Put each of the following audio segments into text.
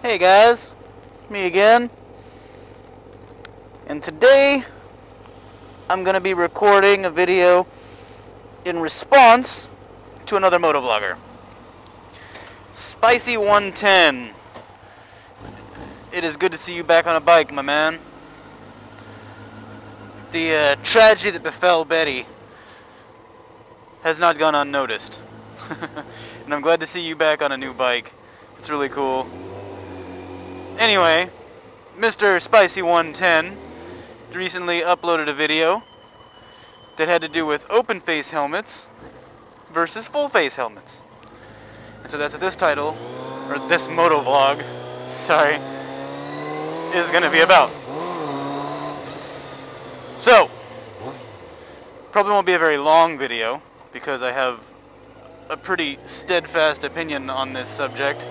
Hey guys, me again, and today I'm going to be recording a video in response to another motovlogger. Spicy110, it is good to see you back on a bike, my man. The tragedy that befell Betty has not gone unnoticed, and I'm glad to see you back on a new bike. It's really cool. Anyway, Mr. Spicy110 recently uploaded a video that had to do with open face helmets versus full face helmets. And so that's what this title, or this motovlog, sorry, is going to be about. So, probably won't be a very long video because I have a pretty steadfast opinion on this subject.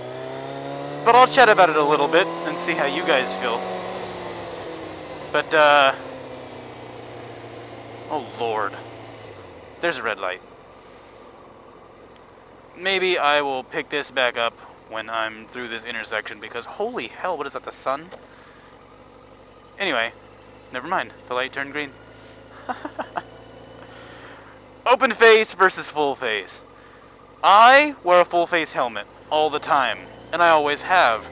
But I'll chat about it a little bit and see how you guys feel. But, oh lord. There's a red light. Maybe I will pick this back up when I'm through this intersection because holy hell, what is that, the sun? Anyway, never mind. The light turned green. Open face versus full face. I wear a full face helmet all the time. And I always have.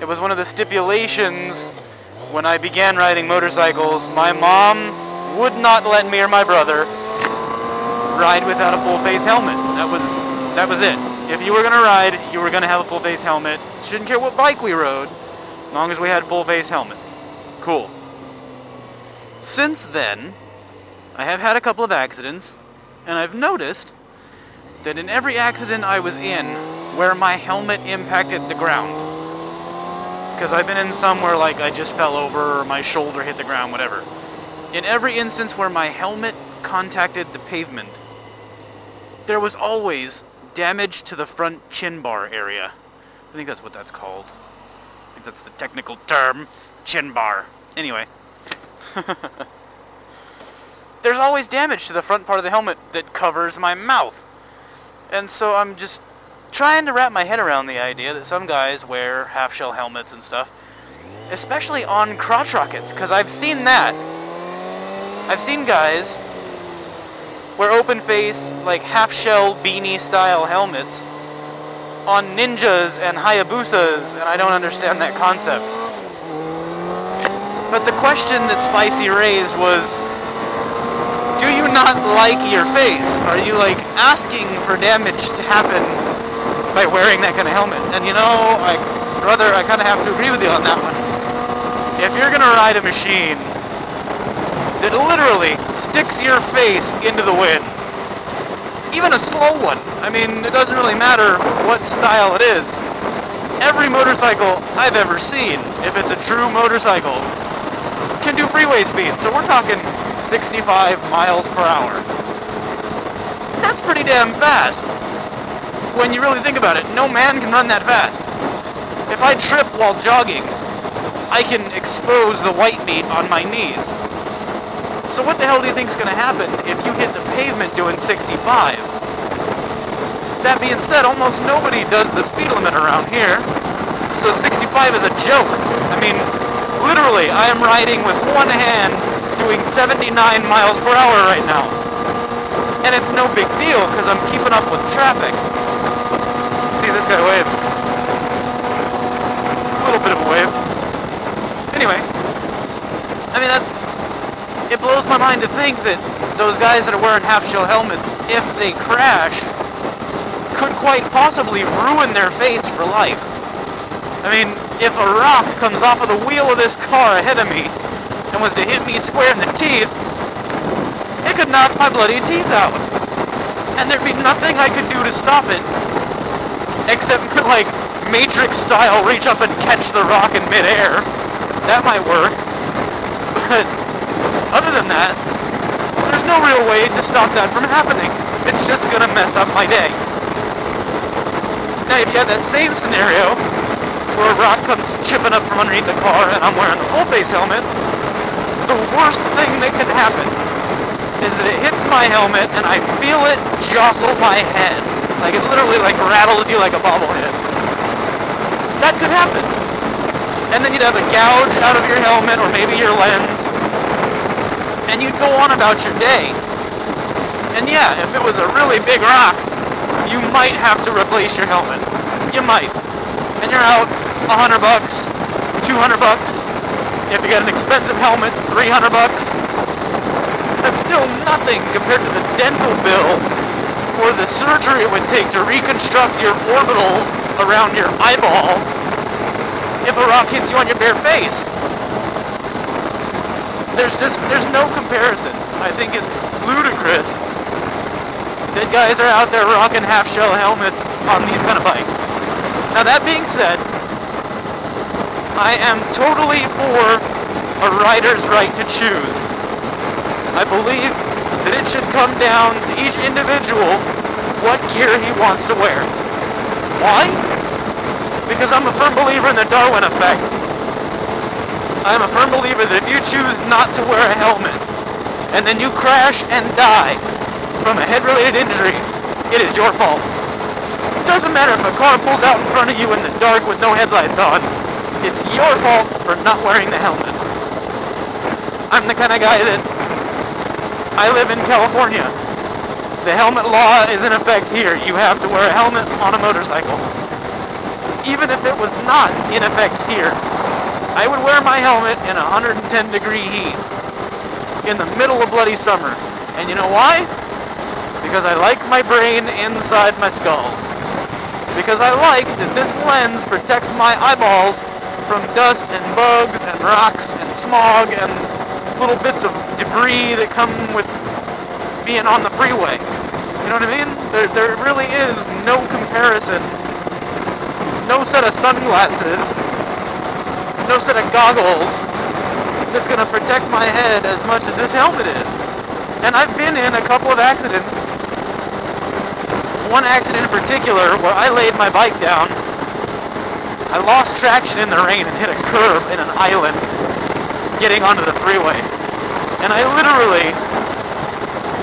It was one of the stipulations when I began riding motorcycles. My mom would not let me or my brother ride without a full face helmet. That was it. If you were going to ride, you were going to have a full face helmet. Shouldn't care what bike we rode, as long as we had full face helmets. Cool. Since then, I have had a couple of accidents, and I've noticed that in every accident I was in, where my helmet impacted the ground. Because I've been in some where like I just fell over or my shoulder hit the ground, whatever. In every instance where my helmet contacted the pavement, there was always damage to the front chin bar area. I think that's what that's called. I think that's the technical term, chin bar. Anyway. There's always damage to the front part of the helmet that covers my mouth. And so I'm just trying to wrap my head around the idea that some guys wear half-shell helmets and stuff, especially on crotch rockets, because I've seen that. I've seen guys wear open-face, like half-shell beanie-style helmets on Ninjas and Hayabusas, and I don't understand that concept. But the question that Spicy raised was, do you not like your face? Are you, like, asking for damage to happen by wearing that kind of helmet? And you know, brother, I kind of have to agree with you on that one. If you're going to ride a machine that literally sticks your face into the wind, even a slow one, I mean, it doesn't really matter what style it is. Every motorcycle I've ever seen, if it's a true motorcycle, can do freeway speed. So we're talking 65 miles per hour. That's pretty damn fast. When you really think about it, no man can run that fast. If I trip while jogging, I can expose the white meat on my knees. So what the hell do you think's going to happen if you hit the pavement doing 65? That being said, almost nobody does the speed limit around here, so 65 is a joke. I mean, literally, I am riding with one hand doing 79 miles per hour right now. And it's no big deal because I'm keeping up with traffic. See, this guy waves. A little bit of a wave. Anyway, I mean, it blows my mind to think that those guys that are wearing half-shell helmets, if they crash, could quite possibly ruin their face for life. I mean, if a rock comes off of the wheel of this car ahead of me and was to hit me square in the teeth, it could knock my bloody teeth out. And there'd be nothing I could do to stop it, except like Matrix style reach up and catch the rock in midair. That might work. But other than that, there's no real way to stop that from happening. It's just gonna mess up my day. Now if you have that same scenario where a rock comes chipping up from underneath the car and I'm wearing a full face helmet, the worst thing that could happen is that it hits my helmet and I feel it jostle my head. Like it literally like rattles you like a bobblehead. That could happen. and then you'd have a gouge out of your helmet or maybe your lens, and you'd go on about your day. And yeah, if it was a really big rock, you might have to replace your helmet. You might. And you're out $100 bucks, $200 bucks. If you got an expensive helmet, $300 bucks. That's still nothing compared to the dental bill or the surgery it would take to reconstruct your orbital around your eyeball if a rock hits you on your bare face. There's no comparison. I think it's ludicrous that guys are out there rocking half-shell helmets on these kind of bikes. Now that being said, I am totally for a rider's right to choose. I believe that it should come down to each individual what gear he wants to wear. Why? Because I'm a firm believer in the Darwin effect. I'm a firm believer that if you choose not to wear a helmet, and then you crash and die from a head-related injury, it is your fault. It doesn't matter if a car pulls out in front of you in the dark with no headlights on. It's your fault for not wearing the helmet. I'm the kind of guy that I live in California. The helmet law is in effect here. You have to wear a helmet on a motorcycle. Even if it was not in effect here, I would wear my helmet in 110-degree heat in the middle of bloody summer. And you know why? Because I like my brain inside my skull. Because I like that this lens protects my eyeballs from dust and bugs and rocks and smog and little bits of debris that come with being on the freeway. You know what I mean? There really is no comparison. No set of sunglasses, no set of goggles that's going to protect my head as much as this helmet is. And I've been in a couple of accidents. One accident in particular where I laid my bike down. I lost traction in the rain and hit a curb in an island getting onto the freeway. And I literally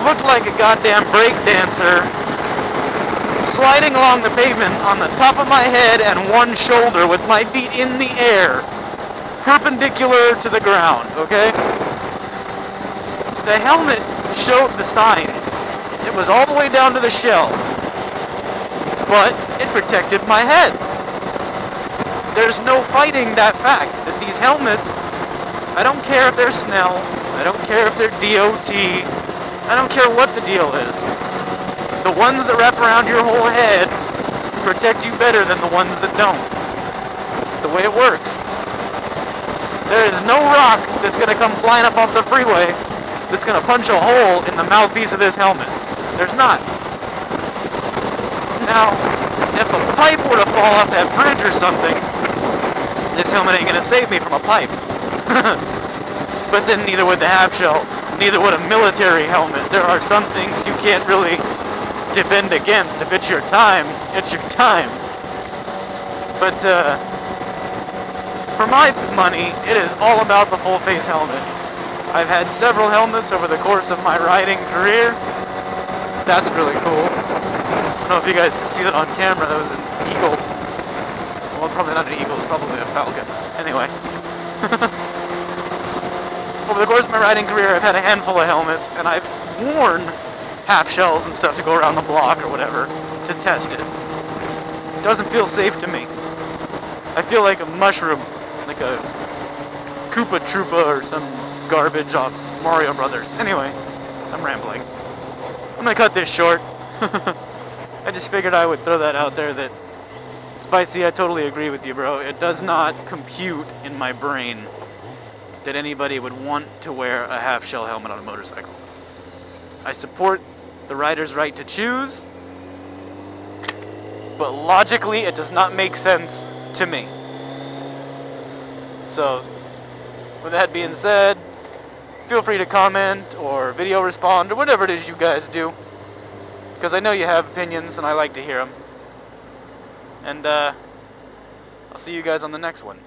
looked like a goddamn break dancer sliding along the pavement on the top of my head and one shoulder with my feet in the air, perpendicular to the ground, okay? The helmet showed the signs. It was all the way down to the shell, but it protected my head. There's no fighting that fact that these helmets, I don't care if they're Snell, I don't care if they're DOT, I don't care what the deal is. The ones that wrap around your whole head protect you better than the ones that don't. It's the way it works. There is no rock that's going to come flying up off the freeway that's going to punch a hole in the mouthpiece of this helmet. There's not. Now, if a pipe were to fall off that bridge or something, this helmet ain't going to save me from a pipe. But then neither would the half shell, neither would a military helmet. There are some things you can't really defend against. If it's your time, it's your time. But for my money, it is all about the full face helmet. I've had several helmets over the course of my riding career. That's really cool. I don't know if you guys can see that on camera. That was an eagle. Well, probably not an eagle, it's probably a falcon. Anyway. Over the course of my riding career, I've had a handful of helmets, and I've worn half shells and stuff to go around the block or whatever to test it. It doesn't feel safe to me. I feel like a mushroom, like a Koopa Troopa or some garbage off Mario Brothers. Anyway, I'm rambling. I'm gonna cut this short. I just figured I would throw that out there that, Spicy, I totally agree with you, bro. It does not compute in my brain that anybody would want to wear a half-shell helmet on a motorcycle. I support the rider's right to choose, but logically it does not make sense to me. So, with that being said, feel free to comment or video respond or whatever it is you guys do, because I know you have opinions and I like to hear them. And I'll see you guys on the next one.